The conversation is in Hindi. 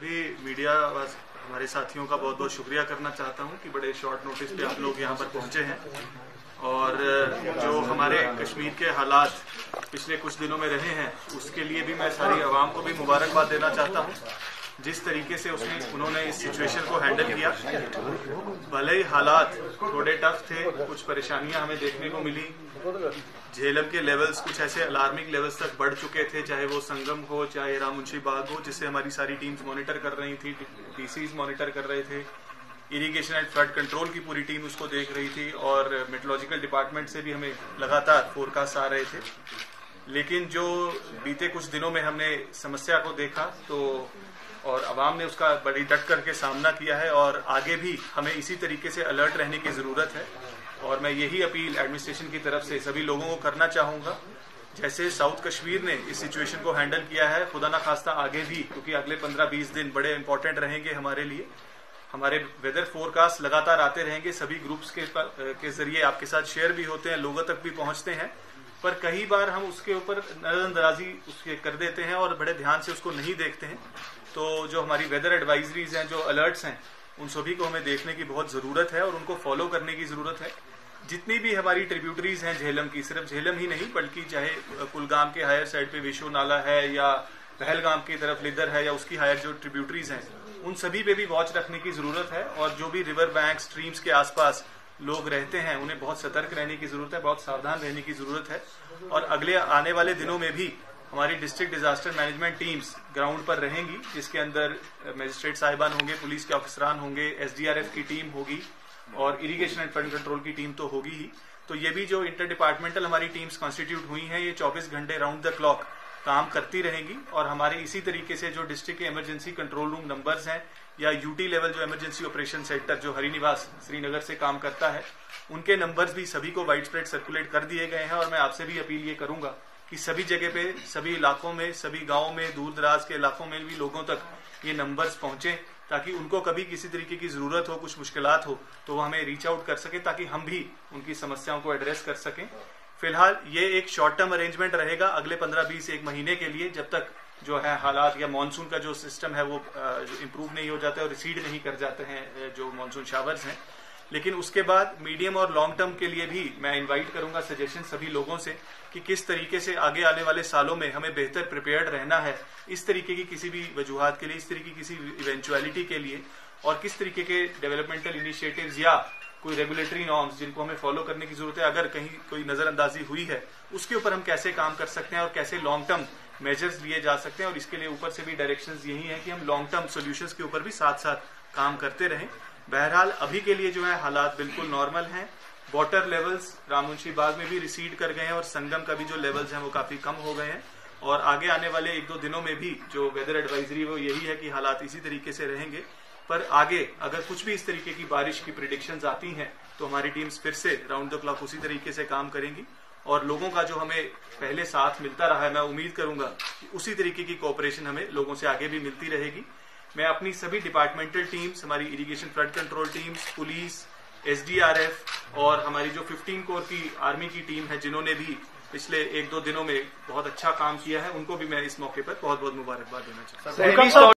भी मीडिया हमारे साथियों का बहुत बहुत शुक्रिया करना चाहता हूं कि बड़े शॉर्ट नोटिस पे आप लोग यहां पर पहुंचे हैं और जो हमारे कश्मीर के हालात पिछले कुछ दिनों में रहे हैं उसके लिए भी मैं सारी आवाम को भी मुबारकबाद देना चाहता हूं। जिस तरीके से उन्होंने इस सिचुएशन को हैंडल किया, भले ही हालात थोड़े टफ थे, कुछ परेशानियां हमें देखने को मिली, झेलम के लेवल्स कुछ ऐसे अलार्मिंग लेवल्स तक बढ़ चुके थे, चाहे वो संगम हो चाहे रामुंशी बाग हो, जिससे हमारी सारी टीम्स मॉनिटर कर रही थी, डीसीज मॉनिटर कर रहे थे, इरिगेशन एंड फ्लड कंट्रोल की पूरी टीम उसको देख रही थी और मेट्रोलॉजिकल डिपार्टमेंट से भी हमें लगातार फोरकास्ट आ रहे थे। लेकिन जो बीते कुछ दिनों में हमने समस्या को देखा तो और आवाम ने उसका बड़ी डट करके सामना किया है और आगे भी हमें इसी तरीके से अलर्ट रहने की जरूरत है। और मैं यही अपील एडमिनिस्ट्रेशन की तरफ से सभी लोगों को करना चाहूंगा, जैसे साउथ कश्मीर ने इस सिचुएशन को हैंडल किया है, खुदा ना खास्ता आगे भी, क्योंकि अगले 15-20 दिन बड़े इंपॉर्टेंट रहेंगे हमारे लिए। हमारे वेदर फोरकास्ट लगातार आते रहेंगे, सभी ग्रुप्स के जरिए आपके साथ शेयर भी होते हैं, लोगों तक भी पहुंचते हैं, पर कई बार हम उसके ऊपर नजरअंदाजी उसके कर देते हैं और बड़े ध्यान से उसको नहीं देखते हैं। तो जो हमारी वेदर एडवाइजरीज हैं, जो अलर्ट्स हैं, उन सभी को हमें देखने की बहुत जरूरत है और उनको फॉलो करने की जरूरत है। जितनी भी हमारी ट्रिब्यूटरीज हैं झेलम की, सिर्फ झेलम ही नहीं बल्कि चाहे कुलगाम के हायर साइड पे विशु नाला है या पहलगाम की तरफ लिदर है या उसकी हायर जो ट्रिब्यूटरीज हैं, उन सभी पे भी वॉच रखने की जरूरत है। और जो भी रिवर बैंक स्ट्रीम्स के आसपास लोग रहते हैं उन्हें बहुत सतर्क रहने की जरूरत है, बहुत सावधान रहने की जरूरत है। और अगले आने वाले दिनों में भी हमारी district disaster management teams ground पर रहेंगी, जिसके अंदर मजिस्ट्रेट साहिबान होंगे, पुलिस के ऑफिसरान होंगे, एसडीआरएफ की टीम होगी और इरिगेशन एंड फ्लड कंट्रोल की टीम तो होगी ही। तो ये भी जो इंटर डिपार्टमेंटल हमारी टीम्स कॉन्स्टिट्यूट हुई हैं, ये 24 घंटे राउंड द क्लॉक काम करती रहेंगी। और हमारे इसी तरीके से जो डिस्ट्रिक्ट के इमरजेंसी कंट्रोल रूम नंबर्स हैं या यूटी लेवल जो इमरजेंसी ऑपरेशन सेंटर जो हरिनिवास श्रीनगर से काम करता है, उनके नंबर्स भी सभी को वाइड स्प्रेड सर्कुलेट कर दिए गए हैं। और मैं आपसे भी अपील ये करूंगा कि सभी जगह पे, सभी इलाकों में, सभी गांवों में, दूर दराज के इलाकों में भी लोगों तक ये नंबर्स पहुंचे, ताकि उनको कभी किसी तरीके की जरूरत हो, कुछ मुश्किलात हो, तो वो हमें रीच आउट कर सके, ताकि हम भी उनकी समस्याओं को एड्रेस कर सकें। फिलहाल ये एक शॉर्ट टर्म अरेंजमेंट रहेगा अगले 15-20 एक महीने के लिए, जब तक जो है हालात या मानसून का जो सिस्टम है वो इम्प्रूव नहीं हो जाता है और रिसीड नहीं कर जाते हैं जो मानसून शावर्स हैं। लेकिन उसके बाद मीडियम और लॉन्ग टर्म के लिए भी मैं इनवाइट करूंगा सजेशन सभी लोगों से कि किस तरीके से आगे आने वाले सालों में हमें बेहतर प्रिपेयर्ड रहना है इस तरीके की किसी भी वजूहात के लिए, इस तरीके की किसी इवेंचुअलिटी के लिए, और किस तरीके के डेवलपमेंटल इनिशिएटिव्स या कोई रेगुलेटरी नॉर्म्स जिनको हमें फॉलो करने की जरूरत है, अगर कहीं कोई नजरअंदाजी हुई है, उसके ऊपर हम कैसे काम कर सकते हैं और कैसे लॉन्ग टर्म मेजर्स लिए जा सकते हैं। और इसके लिए ऊपर से भी डायरेक्शंस यही है कि हम लॉन्ग टर्म सोल्यूशंस के ऊपर भी साथ साथ काम करते रहें। बहरहाल अभी के लिए जो है हालात बिल्कुल नॉर्मल हैं। वाटर लेवल्स रामुंशी बाग में भी रिसीड कर गए हैं और संगम का भी जो लेवल्स हैं वो काफी कम हो गए हैं। और आगे आने वाले 1-2 दिनों में भी जो वेदर एडवाइजरी वो यही है कि हालात इसी तरीके से रहेंगे। पर आगे अगर कुछ भी इस तरीके की बारिश की प्रिडिक्शंस आती हैं तो हमारी टीम्स फिर से राउंड द क्लॉक उसी तरीके से काम करेंगी। और लोगों का जो हमें पहले साथ मिलता रहा है, मैं उम्मीद करूंगा कि उसी तरीके की कोऑपरेशन हमें लोगों से आगे भी मिलती रहेगी। मैं अपनी सभी डिपार्टमेंटल टीम्स, हमारी irrigation flood control teams, police, SDRF और हमारी जो 15 कोर की आर्मी की टीम है, जिन्होंने भी पिछले 1-2 दिनों में बहुत अच्छा काम किया है, उनको भी मैं इस मौके पर बहुत बहुत मुबारकबाद देना चाहता हूँ।